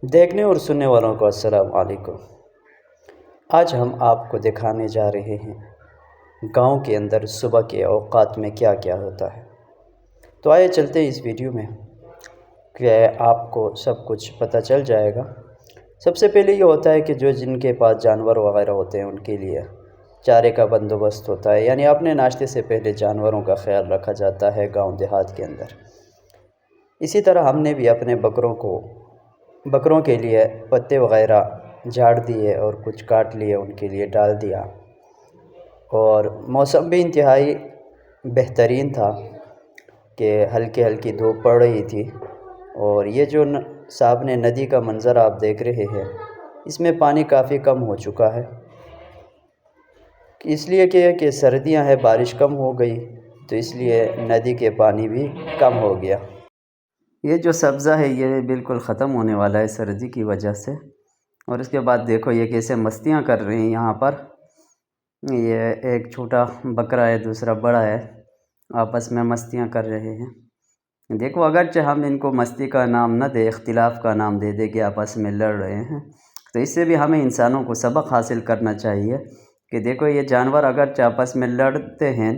دیکھنے اور سننے والوں کو السلام علیکم۔ آج ہم آپ کو دکھانے جا رہے ہیں گاؤں کے اندر صبح کے اوقات میں کیا کیا ہوتا ہے۔ تو آئے چلتے اس ویڈیو میں کہ آپ کو سب کچھ پتہ چل جائے گا۔ سب سے پہلے یہ ہوتا ہے کہ جن کے پاس جانور وغیرہ ہوتے ہیں ان کے لیے چارے کا بندوبست ہوتا ہے، یعنی اپنے ناشتے سے پہلے جانوروں کا خیال رکھا جاتا ہے گاؤں دیہات کے اندر۔ اسی طرح ہم نے بھی اپنے بکروں کے لیے پتے وغیرہ جھاڑ دیے اور کچھ کاٹ لیے، ان کے لیے ڈال دیا۔ اور موسم بھی انتہائی بہترین تھا کہ ہلکی ہلکی دھوپ پڑ رہی تھی، اور یہ جو سامنے ندی کا منظر آپ دیکھ رہے ہیں اس میں پانی کافی کم ہو چکا ہے، اس لیے کہ سردیاں ہیں، بارش کم ہو گئی تو اس لیے ندی کے پانی بھی کم ہو گیا۔ یہ جو سبزہ ہے یہ بالکل ختم ہونے والا ہے سردی کی وجہ سے۔ اور اس کے بعد دیکھو یہ کیسے مستیاں کر رہے ہیں یہاں پر۔ یہ ایک چھوٹا بکرا ہے، دوسرا بڑا ہے، آپس میں مستیاں کر رہے ہیں۔ دیکھو اگرچہ ہم ان کو مستی کا نام نہ دے، اختلاف کا نام دے دے کہ آپس میں لڑ رہے ہیں، تو اس سے بھی ہمیں انسانوں کو سبق حاصل کرنا چاہیے کہ دیکھو یہ جانور اگرچہ آپس میں لڑتے ہیں،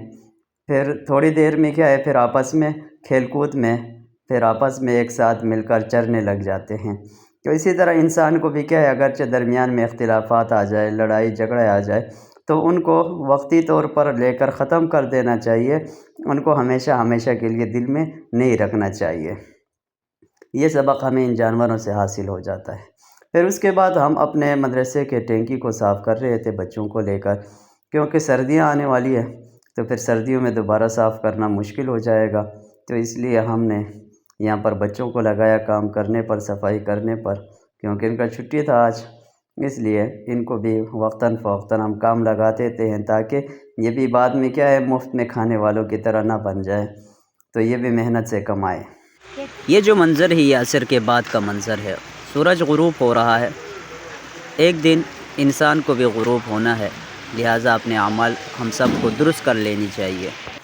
پھر تھوڑی دیر میں کیا ہے، پھر آپس میں کھیل کود میں پھر آپس میں ایک ساتھ مل کر چرنے لگ جاتے ہیں۔ تو اسی طرح انسان کو بھی کیا ہے، اگرچہ درمیان میں اختلافات آ جائے، لڑائی جھگڑے آ جائے، تو ان کو وقتی طور پر لے کر ختم کر دینا چاہیے، ان کو ہمیشہ کے لیے دل میں نہیں رکھنا چاہیے۔ یہ سبق ہمیں ان جانوروں سے حاصل ہو جاتا ہے۔ پھر اس کے بعد ہم اپنے مدرسے کے ٹینکی کو صاف کر رہے تھے بچوں کو لے کر، کیونکہ سردیاں آنے والی ہے تو پھر سردیوں میں دوبارہ صاف کرنا مشکل ہو جائے گا، تو اس لیے ہم نے یہاں پر بچوں کو لگایا کام کرنے پر، صفائی کرنے پر، کیونکہ ان کا چھٹی تھا آج، اس لیے ان کو بھی وقتاً فوقتاً ہم کام لگا دیتے ہیں تاکہ یہ بھی بعد میں کیا ہے مفت میں کھانے والوں کی طرح نہ بن جائے، تو یہ بھی محنت سے کمائے۔ یہ جو منظر ہے یہ عصر کے بعد کا منظر ہے، سورج غروب ہو رہا ہے۔ ایک دن انسان کو بھی غروب ہونا ہے، لہٰذا اپنے اعمال ہم سب کو درست کر لینی چاہیے۔